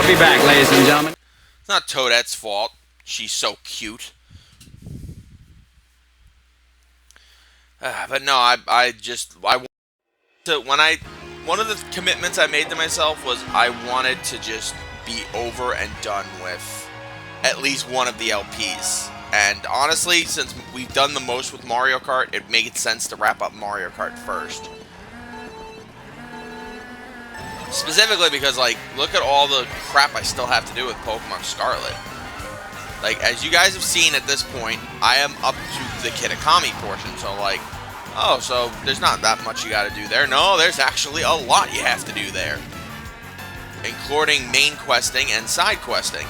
be back, ladies and gentlemen. It's not Toadette's fault. She's so cute. But no, I wanted to, one of the commitments I made to myself was I wanted to just be over and done with at least one of the LPs. And honestly, since we've done the most with Mario Kart, it made sense to wrap up Mario Kart first. Specifically because, like, look at all the crap I still have to do with Pokemon Scarlet. Like, as you guys have seen at this point, I am up to the Kitakami portion, so, like, oh, so there's not that much you gotta do there. No, there's actually a lot you have to do there. Including main questing and side questing.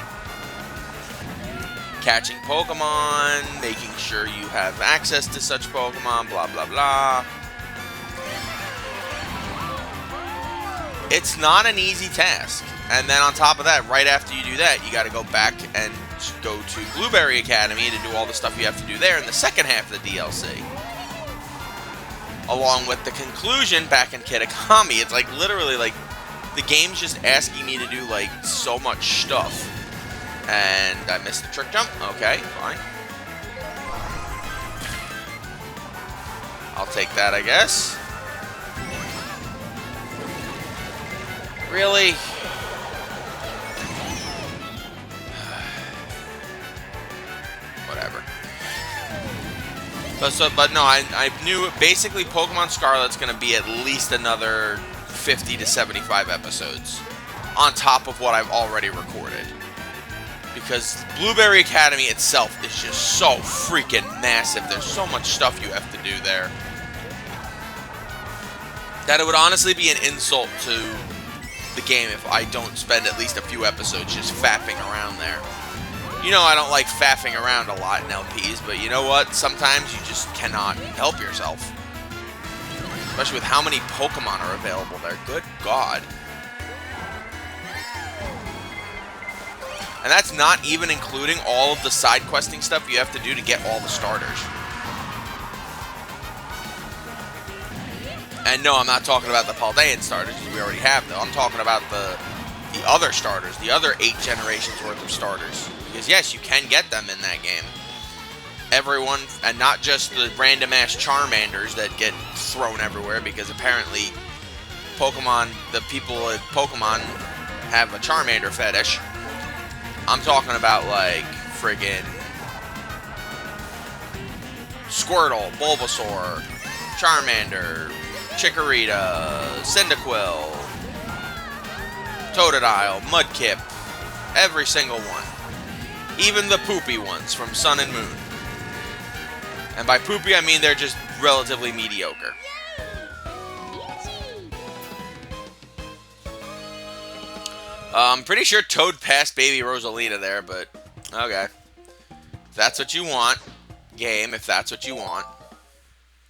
Catching Pokemon, making sure you have access to such Pokemon, blah, blah, blah. It's not an easy task. And then on top of that, right after you do that, you got to go back and go to Blueberry Academy to do all the stuff you have to do there in the second half of the DLC. Along with the conclusion back in Kitakami. It's like literally like the game's just asking me to do like so much stuff. And I missed the trick jump. Okay, fine. I'll take that, I guess. Really? Whatever. But no, I knew basically Pokemon Scarlet's going to be at least another 50 to 75 episodes on top of what I've already recorded. Because Blueberry Academy itself is just so freaking massive. There's so much stuff you have to do there that it would honestly be an insult to the game if I don't spend at least a few episodes just faffing around there. You know I don't like faffing around a lot in LPs, but you know what? Sometimes you just cannot help yourself. Especially with how many Pokemon are available there. Good God. And that's not even including all of the side questing stuff you have to do to get all the starters. And no, I'm not talking about the Paldean starters, because we already have them. I'm talking about the other starters, the other 8 generations worth of starters. Because yes, you can get them in that game. Everyone, and not just the random-ass Charmanders that get thrown everywhere, because apparently Pokemon, the people at Pokemon have a Charmander fetish. I'm talking about, like, friggin' Squirtle, Bulbasaur, Charmander, Chikorita, Cyndaquil, Totodile, Mudkip, every single one. Even the poopy ones from Sun and Moon. And by poopy, I mean they're just relatively mediocre. I'm pretty sure Toad passed Baby Rosalina there, but okay. If that's what you want, game, if that's what you want,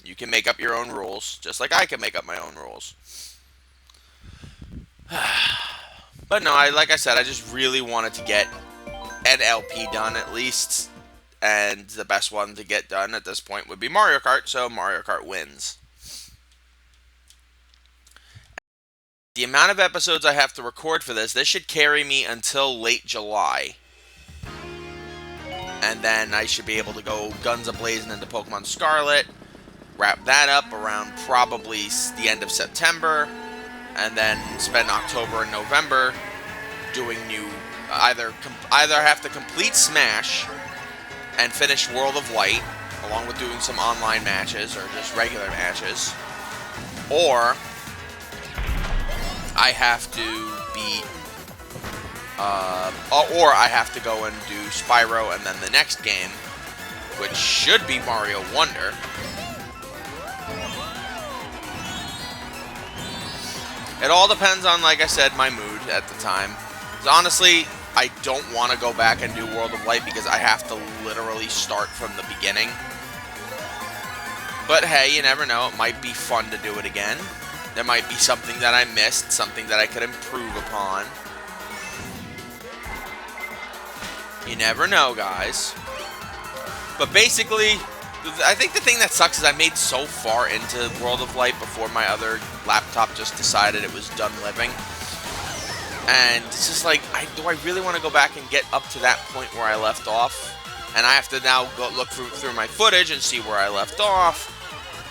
you can make up your own rules, just like I can make up my own rules. But no, like I said, I just really wanted to get an LP done at least, and the best one to get done at this point would be Mario Kart, so Mario Kart wins. The amount of episodes I have to record for this should carry me until late July. And then I should be able to go guns a-blazing into Pokemon Scarlet, wrap that up around probably the end of September, and then spend October and November doing new... Either have to complete Smash and finish World of Light, along with doing some online matches or just regular matches, or I have to beat, or I have to go and do Spyro and then the next game, which should be Mario Wonder. It all depends on, like I said, my mood at the time. 'Cause honestly, I don't want to go back and do World of Light because I have to literally start from the beginning. But hey, you never know. It might be fun to do it again. There might be something that I missed, something that I could improve upon. You never know, guys. But basically, I think the thing that sucks is I made so far into World of Light before my other laptop just decided it was done living. And it's just like, do I really want to go back and get up to that point where I left off? And I have to now go look through my footage and see where I left off.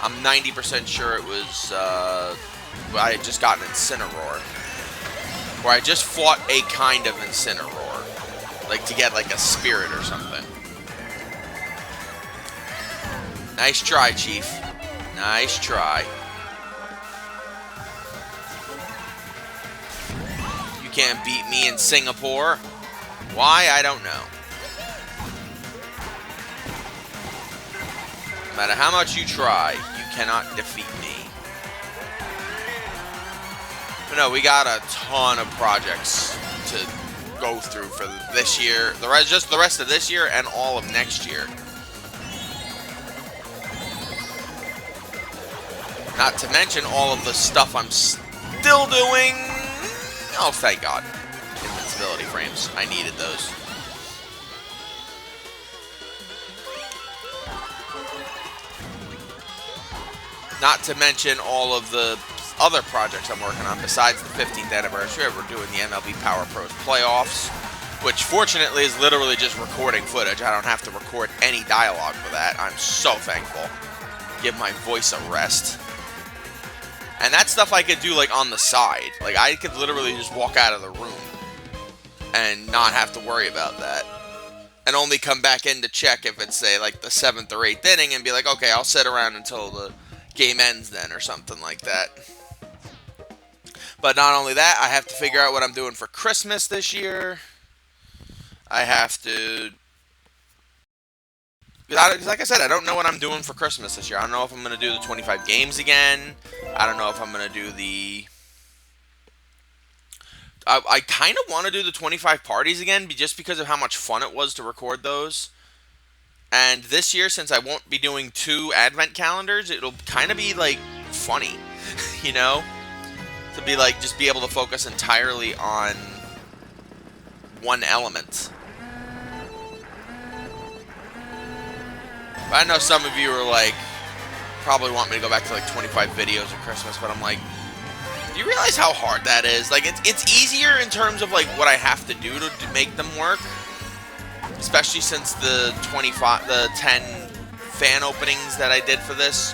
I'm 90% sure it was, I had just gotten Incineroar. Where I just fought a kind of Incineroar. Like, to get, like, a Spirit or something. Nice try, Chief. Nice try. You can't beat me in Singapore. Why? I don't know. No matter how much you try, you cannot defeat me. But no, we got a ton of projects to go through for this year. Just the rest of this year and all of next year. Not to mention all of the stuff I'm still doing. Oh, thank God. Invincibility frames. I needed those. Not to mention all of the other projects I'm working on besides the 15th anniversary. We're doing the MLB Power Pros playoffs, which fortunately is literally just recording footage. I don't have to record any dialogue for that. I'm so thankful. Give my voice a rest. And that stuff I could do, like, on the side. Like, I could literally just walk out of the room and not have to worry about that. And only come back in to check if it's, say, like, the 7th or 8th inning and be like, okay, I'll sit around until the game ends then or something like that. But not only that, I have to figure out what I'm doing for Christmas this year. I have to... Like I said, I don't know what I'm doing for Christmas this year. I don't know if I'm going to do the 25 games again. I don't know if I'm going to do the... I kind of want to do the 25 parties again, just because of how much fun it was to record those. And this year, since I won't be doing 2 advent calendars, it'll kind of be, like, funny, you know? To be, like, just be able to focus entirely on one element. But I know some of you are like, probably want me to go back to like 25 videos at Christmas, but I'm like, do you realize how hard that is? Like, it's easier in terms of like what I have to do to make them work, especially since the 10 fan openings that I did for this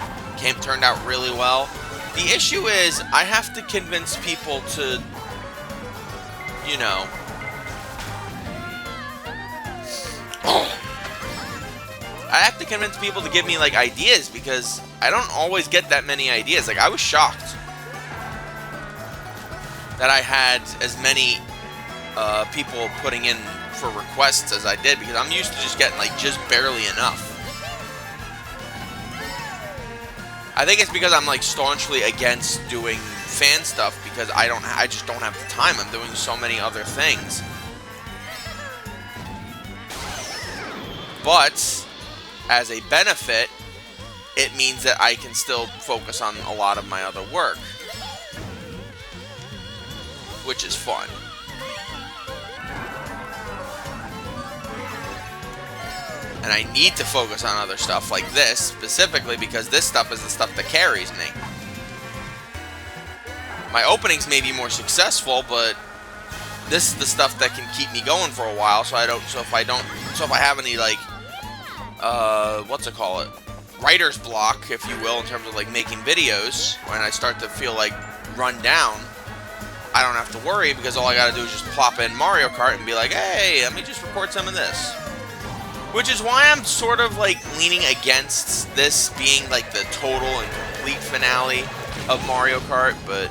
turned out really well. The issue is I have to convince people to, you know, I have to convince people to give me, like, ideas, because I don't always get that many ideas. Like, I was shocked that I had as many people putting in for requests as I did, because I'm used to just getting, like, just barely enough. I think it's because I'm, like, staunchly against doing fan stuff, because I just don't have the time. I'm doing so many other things. But as a benefit, it means that I can still focus on a lot of my other work, which is fun. And I need to focus on other stuff like this, specifically because this stuff is the stuff that carries me. My openings may be more successful, but this is the stuff that can keep me going for a while, so if I have any, like, what's it call it? Writer's block, if you will, in terms of, like, making videos, when I start to feel, like, run down, I don't have to worry, because all I gotta do is just plop in Mario Kart and be like, hey, let me just record some of this. Which is why I'm sort of, like, leaning against this being, like, the total and complete finale of Mario Kart, but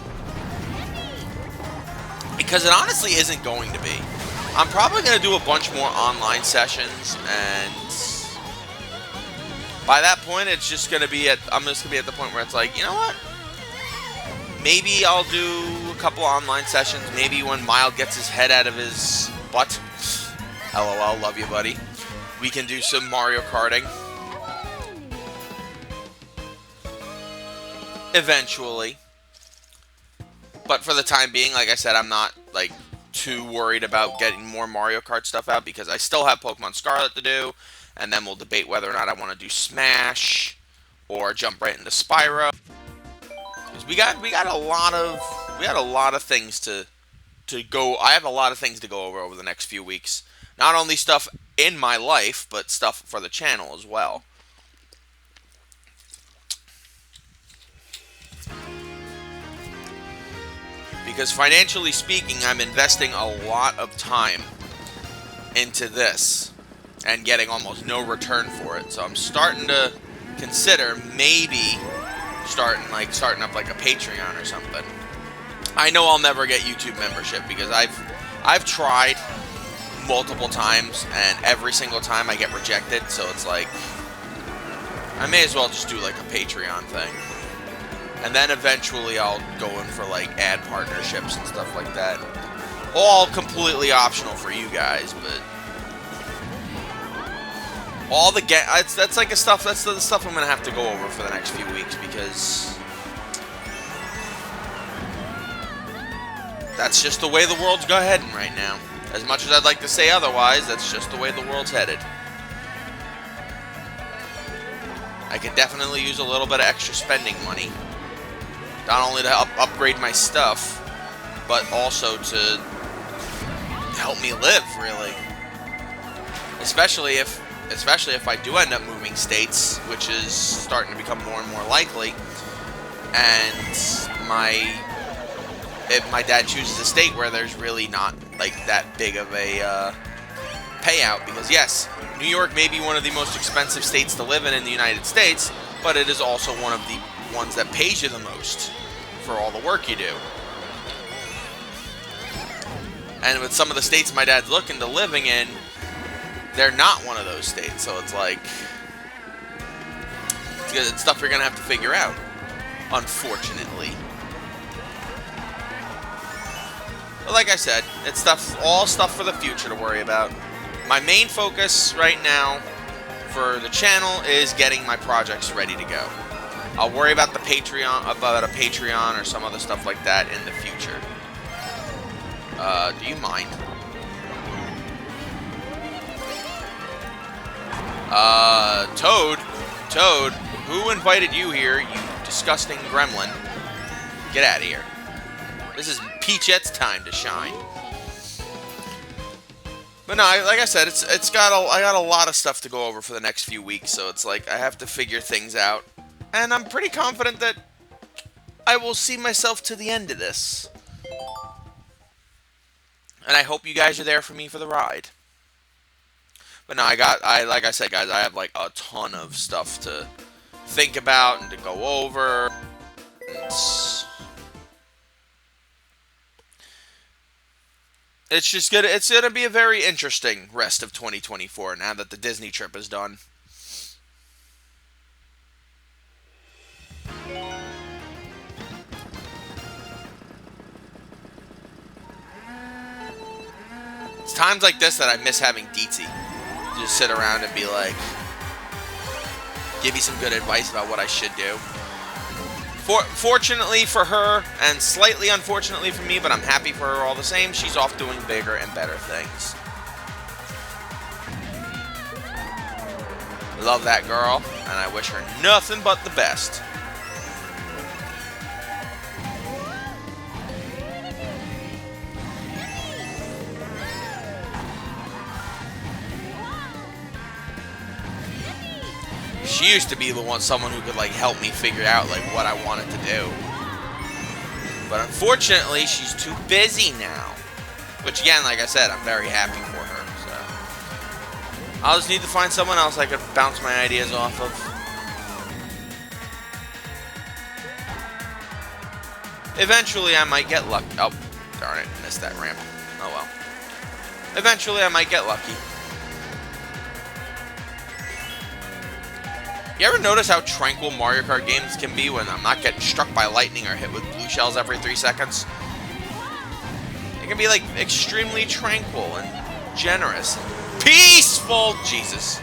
because it honestly isn't going to be. I'm probably going to do a bunch more online sessions, and by that point, it's just going to be I'm just going to be at the point where it's like, you know what? Maybe I'll do a couple online sessions. Maybe when Mild gets his head out of his butt. LOL, love you, buddy. We can do some Mario Karting. Eventually. But for the time being, like I said, I'm not, like, too worried about getting more Mario Kart stuff out, because I still have Pokemon Scarlet to do, and then we'll debate whether or not I want to do Smash or jump right into Spyro. Because we got a lot of things to to go. I have a lot of things to go over the next few weeks. Not only stuff in my life, but stuff for the channel as well. Because financially speaking, I'm investing a lot of time into this and getting almost no return for it. So I'm starting to consider maybe starting up like a Patreon or something. I know I'll never get YouTube membership because I've tried multiple times and every single time I get rejected, so it's like I may as well just do like a Patreon thing. And then eventually I'll go in for like ad partnerships and stuff like that. All completely optional for you guys, but all the that's the stuff I'm gonna have to go over for the next few weeks because that's just the way the world's heading right now. As much as I'd like to say otherwise, that's just the way the world's headed. I could definitely use a little bit of extra spending money. Not only to upgrade my stuff, but also to help me live, really. Especially if I do end up moving states, which is starting to become more and more likely, and if my dad chooses a state where there's really not like that big of a payout, because yes, New York may be one of the most expensive states to live in the United States, but it is also one of the ones that pays you the most for all the work you do. And with some of the states my dad's looking to living in, they're not one of those states, so it's like it's stuff you're gonna have to figure out, unfortunately. But like I said, it's all stuff for the future to worry about. My main focus right now for the channel is getting my projects ready to go. I'll worry about a Patreon or some other stuff like that in the future. Do you mind? Toad, who invited you here, you disgusting gremlin? Get out of here. This is Peachette's time to shine. But no, like I said, I got a lot of stuff to go over for the next few weeks, so it's like I have to figure things out. And I'm pretty confident that I will see myself to the end of this. And I hope you guys are there for me for the ride. But no, like I said, guys, I have like a ton of stuff to think about and to go over. It's gonna be a very interesting rest of 2024 now that the Disney trip is done. It's times like this that I miss having Deetsy. Just sit around and be like, give me some good advice about what I should do. Fortunately for her, and slightly unfortunately for me, but I'm happy for her all the same, she's off doing bigger and better things. Love that girl, and I wish her nothing but the best. She used to be someone who could like help me figure out like what I wanted to do. But unfortunately, she's too busy now. Which again, like I said, I'm very happy for her. So I'll just need to find someone else I could bounce my ideas off of. Eventually, I might get lucky. Oh, darn it, missed that ramp. Oh well. Eventually, I might get lucky. You ever notice how tranquil Mario Kart games can be when I'm not getting struck by lightning or hit with blue shells every 3 seconds? It can be like extremely tranquil and generous. Peaceful! Jesus.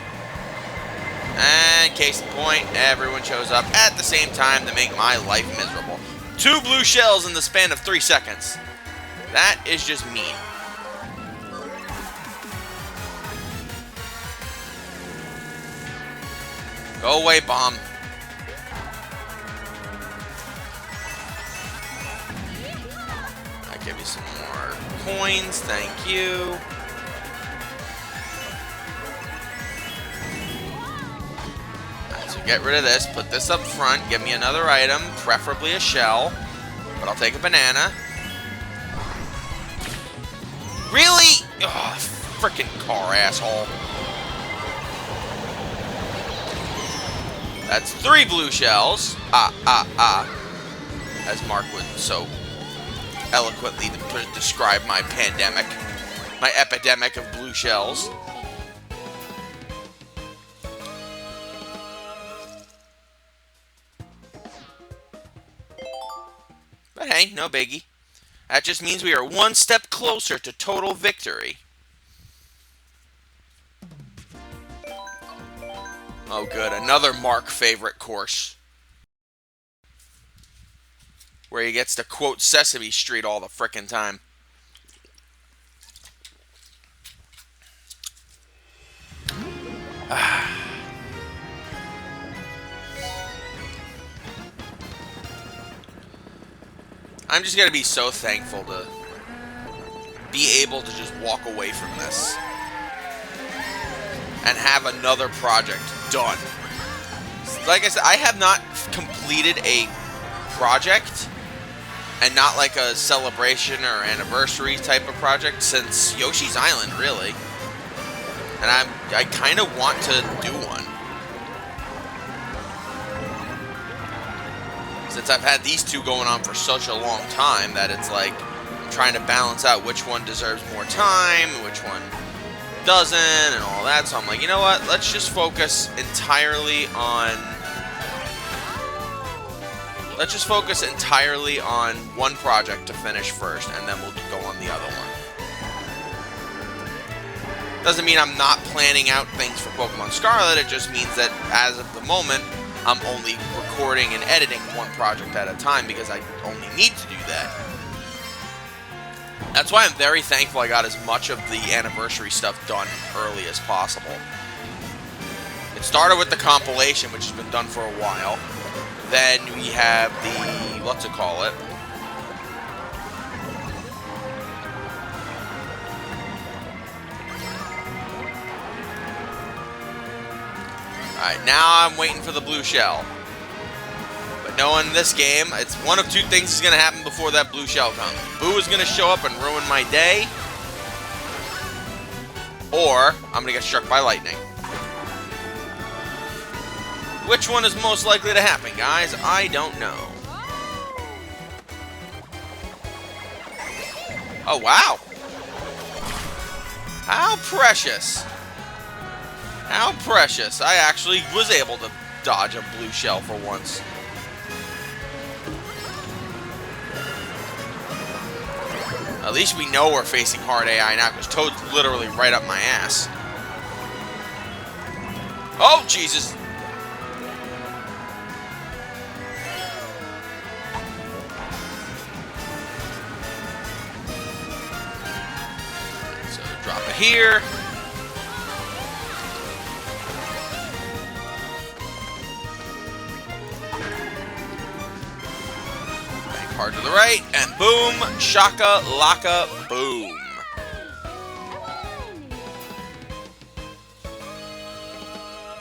And case in point, everyone shows up at the same time to make my life miserable. 2 blue shells in the span of 3 seconds. That is just mean. Go away, bomb. I'll give you some more coins. Thank you. Alright, so get rid of this. Put this up front. Give me another item, preferably a shell. But I'll take a banana. Really? Ugh, frickin' car, asshole. That's 3 blue shells. As Mark would so eloquently describe my pandemic. My epidemic of blue shells. But hey, no biggie. That just means we are one step closer to total victory. Oh good, another Mark favorite course. Where he gets to quote Sesame Street all the frickin' time. I'm just gonna be so thankful to be able to just walk away from this and have another project done. Like I said, I have not completed a project, and not like a celebration or anniversary type of project, since Yoshi's Island, really. And I kind of want to do one. Since I've had these two going on for such a long time that it's like I'm trying to balance out which one deserves more time, which one doesn't, and all that. So I'm like, you know what? Let's just focus entirely on one project to finish first, and then we'll go on the other one. Doesn't mean I'm not planning out things for Pokemon Scarlet, it just means that as of the moment, I'm only recording and editing one project at a time because I only need to do that. That's why I'm very thankful I got as much of the anniversary stuff done early as possible. It started with the compilation, which has been done for a while. Then we have the, what's it call it? Alright, now I'm waiting for the blue shell. But knowing this game, it's one of two things is going to happen before that blue shell comes. Boo is going to show up and ruin my day. Or I'm going to get struck by lightning. Which one is most likely to happen, guys? I don't know. Oh, wow. How precious. How precious. I actually was able to dodge a blue shell for once. At least we know we're facing hard AI now, because Toad's literally right up my ass. Oh, Jesus. So drop it here. Hard to the right, and boom, shaka, laka, boom.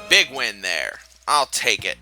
Big win there. I'll take it.